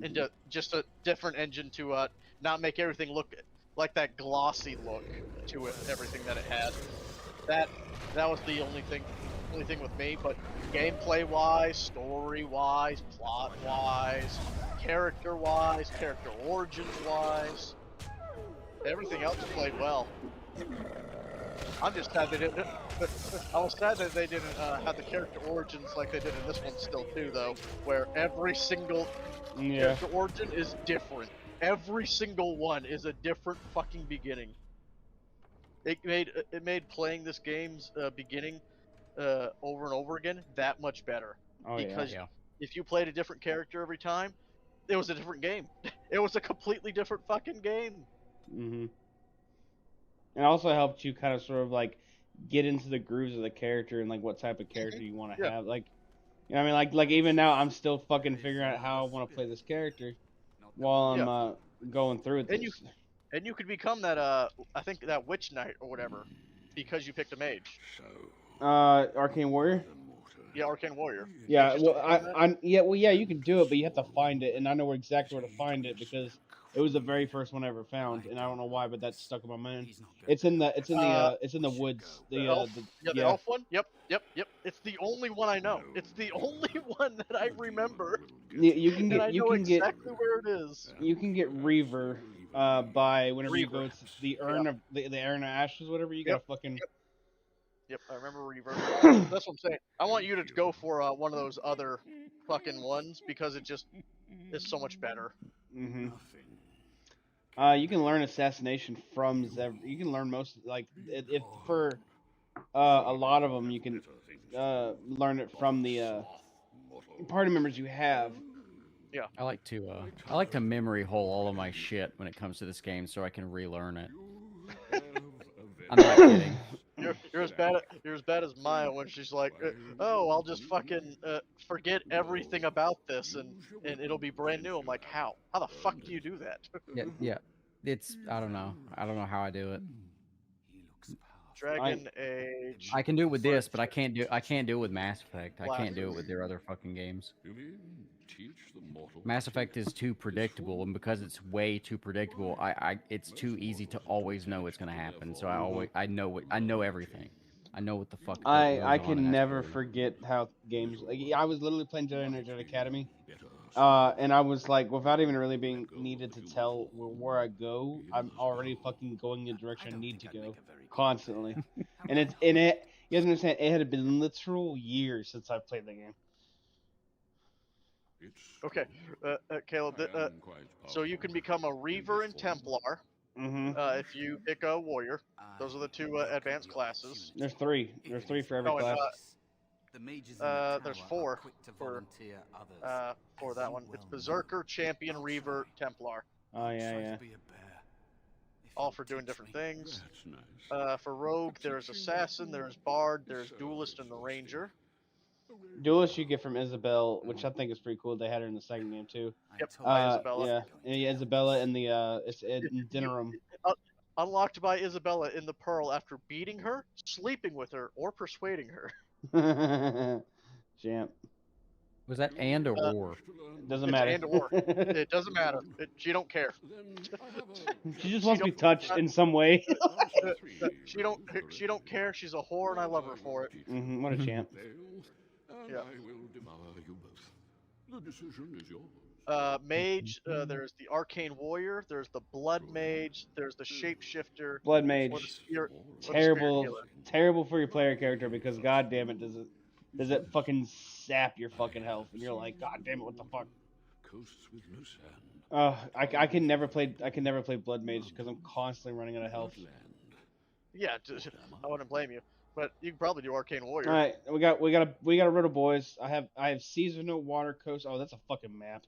into just a different engine to not make everything look like that glossy look to it, everything that it had. That was the only thing with me. But gameplay wise, story wise, plot wise, character origins wise, everything else played well. I'm just sad they didn't. I was sad that they didn't have the character origins like they did in this one still too, though, where every single character origin is different. Every single one is a different fucking beginning. It made playing this game's beginning over and over again that much better. Oh Because Yeah. if you played a different character every time, it was a different game. It was a completely different fucking game. Mm-hmm. And also helped you kind of sort of like get into the grooves of the character and like what type of character you want to Yeah. have. Like, you know what I mean? Like even now, I'm still fucking figuring out how I want to play this character while I'm going through And this. And you could become that I think that witch knight or whatever because you picked a mage. Arcane Warrior. Yeah, arcane warrior. Yeah, Can't you well, still become that? yeah, you can do it, but you have to find it, and I know exactly where to find it because it was the very first one I ever found, and I don't know why, but that stuck in my mind. It's in the woods. The elf. The elf one. Yep. It's the only one I know. It's the only one that I remember. You can And get I know exactly where it is. you can get Reaver by whenever you Reaver. go to the urn of the urn of ashes, whatever. You gotta fucking. Yep, I remember Reaver. That's what I'm saying. I want you to go for one of those other fucking ones because it just is so much better. Mm-hmm. You can learn assassination from Zev. You can learn most like if for a lot of them you can learn it from the party members you have. Yeah. I like to memory hole all of my shit when it comes to this game so I can relearn it. I'm not kidding. You're as bad as Maya when she's like, oh, I'll just fucking forget everything about this and it'll be brand new. I'm like, how? How the fuck do you do that? Yeah. It's I don't know how I do it. Dragon Age. I can do it with this, but I can't do it with Mass Effect. I can't do it with their other fucking games. Mass Effect is too predictable, and because it's way too predictable, it's too easy to always know what's gonna happen. So I know everything. I know what the fuck. I can never forget how games. Like I was literally playing Jedi Knight Academy, and I was like, without even really being needed to tell where I go, I'm already fucking going in the direction I need to go constantly. and it you guys understand? It had been literal years since I played the game. Okay, Caleb. So you can become a Reaver and Templar if you pick a warrior. Those are the two advanced classes. There's three. There's three for every class. There's four for that one. It's Berserker, Champion, Reaver, Templar. Oh yeah. All for doing different things. For Rogue, there's Assassin, there's Bard, there's Duelist, and the Ranger. Duelist you get from Isabel, which I think is pretty cool. They had her in the second game too. Yep, by Isabella. Yeah, Isabella in the it's in Dinnerum. Unlocked by Isabella in the Pearl after beating her, sleeping with her, or persuading her. Champ. Was that and or? Doesn't matter. And or. It doesn't matter. She don't care. She just wants to be touched in some way. She don't care. She's a whore, and I love her for it. What a champ. Yeah. Mage. There's the Arcane Warrior. There's the Blood Mage. There's the Shapeshifter. Blood Mage. Or the Spirit, terrible for your player character because god damn it does it fucking sap your fucking health and you're like god damn it what the fuck. I can never play Blood Mage because I'm constantly running out of health. Yeah, I wouldn't blame you. But you can probably do Arcane Warrior. All right, we got a road of boys. I have seasonal water coast. Oh, that's a fucking map.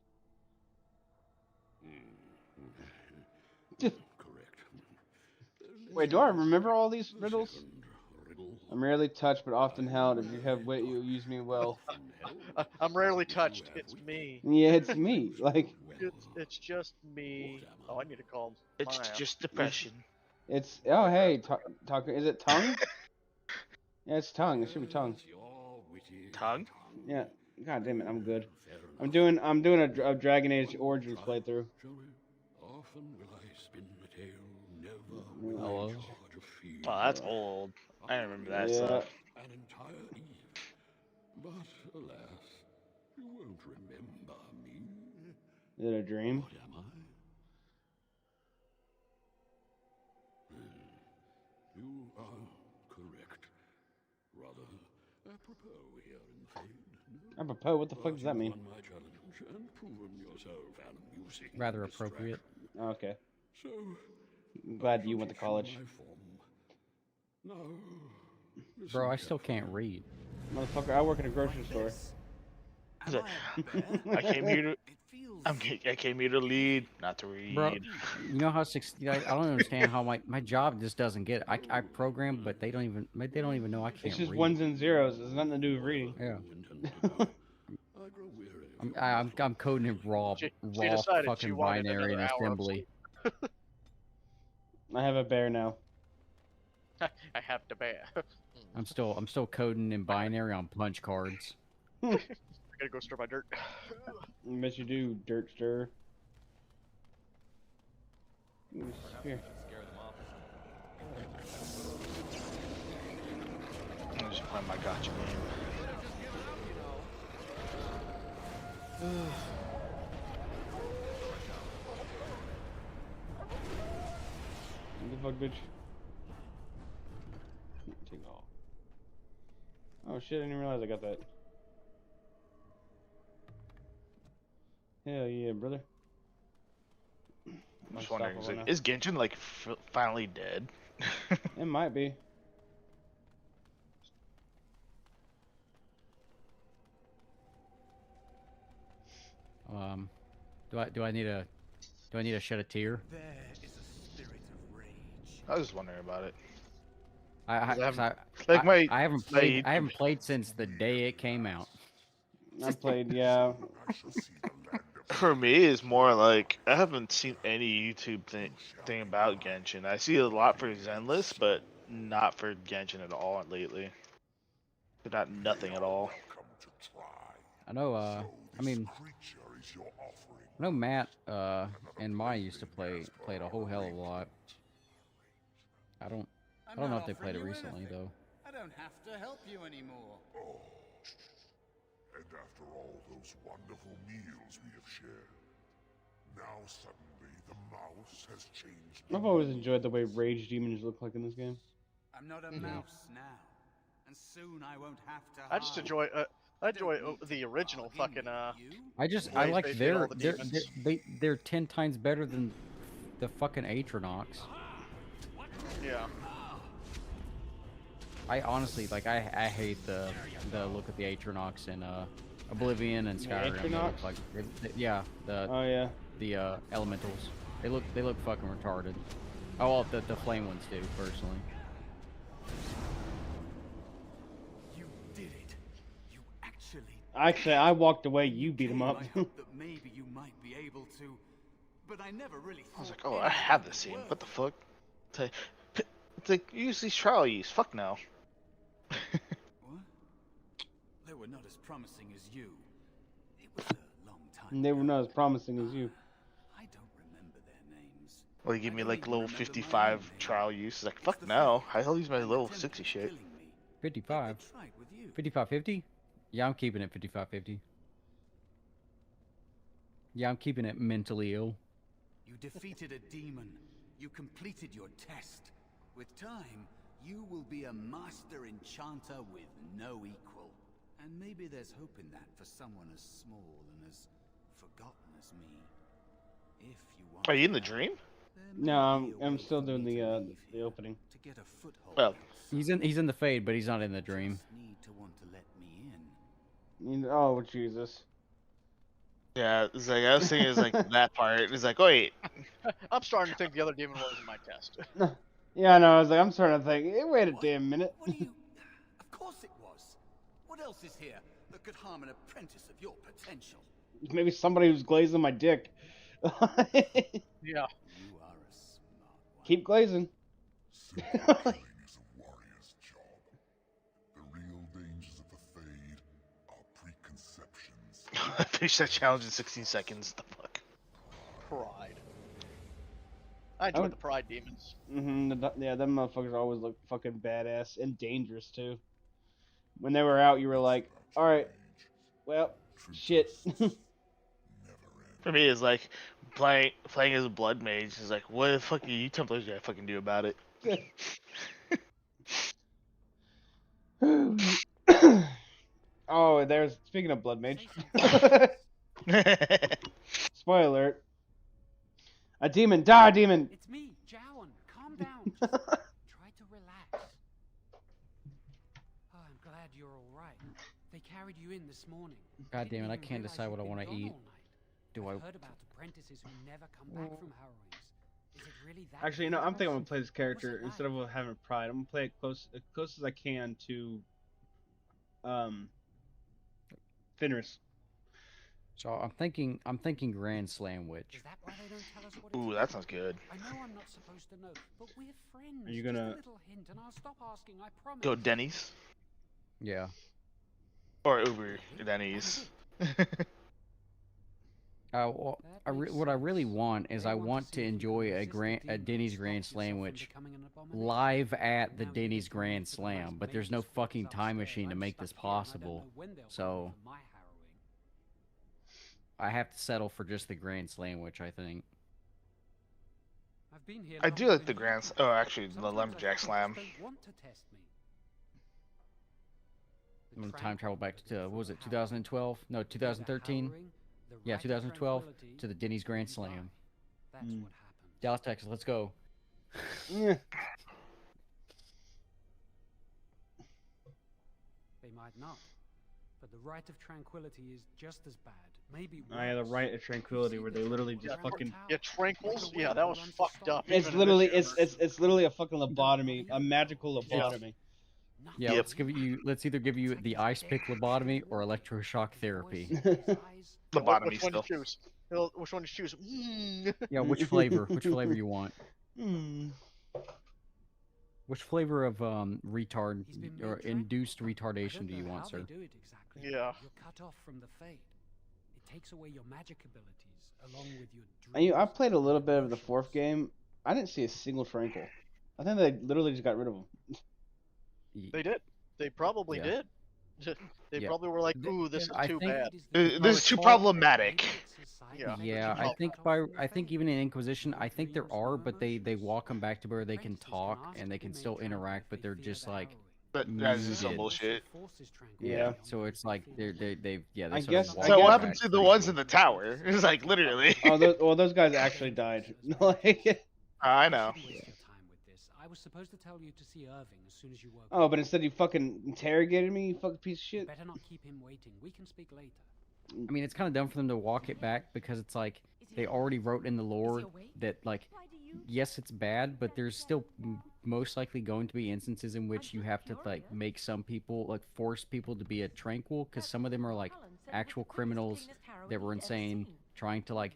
Wait, do I remember all these riddles? I'm rarely touched, but often held. If you have wit, you use me well. I'm rarely touched. It's me. Yeah, it's me. Like it's just me. Oh, I need to call. It's Maya. just depression. It's hey, talk. Is it tongue? Yeah, it's tongue. It should be tongue. Tongue? Yeah, God damn it, I'm good. Fair I'm enough. doing a Dragon Age One more Origins trial, playthrough. shall we? Often will I spin the tale, never Yeah. will I Hello? charge a fee. Oh, that's old. I remember that Yeah. stuff. An entire eve. But alas, you won't remember me. Is it a dream? What am I? You are correct. Rather apropos here in the Fade. No? Apropos, what the fuck But does that you've mean? won my challenge and proven yourself an amusing Rather distraction. appropriate. Okay. So, I'm I glad shall you went to teach you college. my form. Now, Bro, I listen still can't carefully. read. Motherfucker, I work at a grocery Like store. this. Am I a bear? I came here to. It feels I came here to lead, not to read. Bro, you know how I don't understand how my job just doesn't get it. I program, but they don't even know I It's can't just read. ones and zeros. It's nothing to do with reading. Yeah. I grow weary of your I'm coding in raw She raw decided she fucking wanted binary and another hour of assembly. sleep. I have a bear now. I have to bear. I'm still coding in binary on punch cards. I gotta go stir my dirt. I bet you do, dirt stir. Here. I'm just playing my gotcha game. What the fuck, bitch? Take all. Oh shit, I didn't realize I got that. Hell yeah, brother. I'm just wondering, is Genshin like finally dead? It might be. Do I need to shed a tear? there is a spirit of rage. I was just wondering about it. I 'Cause I, like my I haven't played since the day it came out. I played, yeah. For me, it's more like I haven't seen any YouTube thing about Genshin. I see a lot for Zenless, but not for Genshin at all lately. But not nothing at all. I know. I mean, I know Matt and Mai used to play it a whole hell of a lot. I don't know if they played it recently though. I don't have to help you anymore. And after all those wonderful meals we have shared, now suddenly the mouse has changed. I've always enjoyed the way rage demons look like in this game. I'm not a mouse now, and soon I won't have to. I just enjoy. I enjoy the original fucking. I Ways like they did all the they're demons. they're 10 times better than the fucking Atronox. Yeah. I honestly like I hate the look of the Atronox in Oblivion and Skyrim. They look Atronox? like yeah, Oh yeah. the elementals. They look fucking retarded. Oh, well, the flame ones do personally. You did it. You actually. Actually, I walked away. You beat him up. I hope that maybe you might be able to, but I never really. I was like, thought oh, I anything have would this scene. work. What the fuck? It's like, use these trial use. Fuck no. What? They were not as promising as you. It was a long time. They were ago. not as promising as you. I don't remember their names. Well, you give I me don't like even level remember my 55 own name. trial use. It's like, It's fuck the no. fact I'll use my that level attempted 60 shit. killing me. 55. They tried with you. 5550? Yeah, I'm keeping it 5550. Yeah, I'm keeping it mentally ill. You defeated a demon. You completed your test. With time, you will be a master enchanter with no equal. And maybe there's hope in that for someone as small and as forgotten as me. If you want. Are you in to the know, dream? there No, may be a I'm way still for doing me to the leave here opening. to get a foothold Well, outside. He's in the fade, but he's not in the dream. Just need to want to let me in. Oh Jesus. Yeah, it's like, I was thinking it's like that part. It's like, wait. I'm starting to think the other demon wasn't my test. Yeah, I know. I was like, I'm starting to think. Hey, wait a What? damn minute. What do you? Of course it was. What else is here that could harm an apprentice of your potential? Maybe somebody who's glazing my dick. Yeah. You are a smart one. Keep glazing. Simple killing is a warrior's job. The real dangers of the Fade are preconceptions finish that challenge in 16 seconds. The fuck? Pride. I enjoyed the pride demons. Yeah, them motherfuckers always look fucking badass and dangerous too. When they were out, you were like, all right, well, shit. For me, it's like playing as a blood mage is like, what the fuck are you Templars gonna fucking do about it? Oh, there's speaking of blood mage. Spoiler alert. A demon, die, demon. It's me, Jowan. Calm down. Just try to relax. Oh, I'm glad you're all right. They carried you in this morning. God damn it, I Didn't even can't realize decide what I you'd want to been gone eat. all night. Do I? I've heard about apprentices who never come back from harrowings. Is it really that Actually, you know, I'm thinking I'm dangerous? gonna play this character What's it instead of having pride. I'm gonna play it close as I can to Fenris. So I'm thinking Grand Slam Witch. Is that why they don't tell us what it Ooh, is? that sounds good. I know I'm not supposed to know, but we're friends. Are you Just gonna- a little hint, and I'll stop asking. I promise. Go Denny's Yeah. or Uber Denny's. Well, what I really want is I want to enjoy a Denny's Grand Slam Witch live at the Denny's Grand Slam, but there's no fucking time machine to make this possible. So I have to settle for just the Grand Slam Witch, I think. I've been here I do longer like the than Grand. you. Oh, actually, the Sometimes I Lumberjack think Slam. they just don't want to test me. I'm gonna time travel back to what was it, 2012? No, 2013. Yeah, 2012 to the Denny's Grand Slam. That's what happened. Dallas, Texas. Let's go. Yeah. They might not, but the right of tranquility is just as bad. Maybe I had the worse. right of tranquility where they literally just fucking. Yeah, tranquils. Yeah, that was fucked up. It's even in literally this universe. it's literally a fucking lobotomy, a magical lobotomy. Yeah, let's either give you the ice pick lobotomy or electroshock therapy. Lobotomy Which one to still. choose? Which one to choose? Yeah, which flavor? Which flavor you want? Hmm. Which flavor of retard or induced retardation do you want, sir? Yeah. You're cut off from the fade. It takes away your magic abilities along with your And I played a little bit of the fourth game. I didn't see a single tranquil. I think they literally just got rid of them. They did. They probably did. They Yeah. probably were like, "Ooh, this is I too think- bad." This is too problematic. Yeah. Yeah, I think even in Inquisition, I think there are, but they walk them back to where they can talk and they can still interact, but they're just like That's just some muted. bullshit. Yeah. So it's like they I sort of guess- walk So guess- what back happened to the pretty ones quick. in the tower? It's like literally. Oh, those guys actually died. Like, I know. I was supposed to tell you to see Irving as soon as you woke oh, up. but instead you fucking interrogated me, you fucking piece of shit. Better not keep him waiting. We can speak later. I mean, it's kind of dumb for them to walk it back because it's like they already wrote in the lore that like yes, it's bad, but there's still most likely going to be instances in which you have to like make some people like force people to be a tranquil because some of them are like actual criminals that were insane trying to like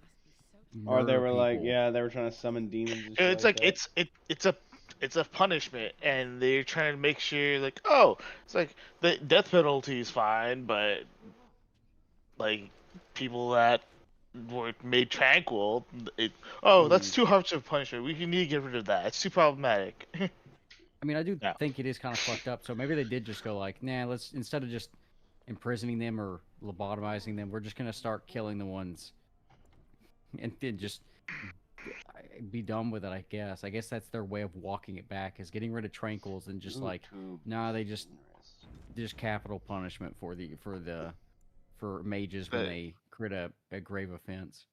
Or they murder were like, people. yeah, they were trying to summon demons. And shit It's like that. it's a punishment, and they're trying to make sure like, oh, it's like the death penalty is fine, but like people that were made tranquil, that's too harsh of a punishment. We need to get rid of that. It's too problematic. I mean, I do think it is kind of fucked up. So maybe they did just go like, nah, let's instead of just imprisoning them or lobotomizing them, we're just gonna start killing the ones, and then just be done with it. I guess that's their way of walking it back, is getting rid of tranquils and just like, nah, they just capital punishment for mages when they commit a grave offense.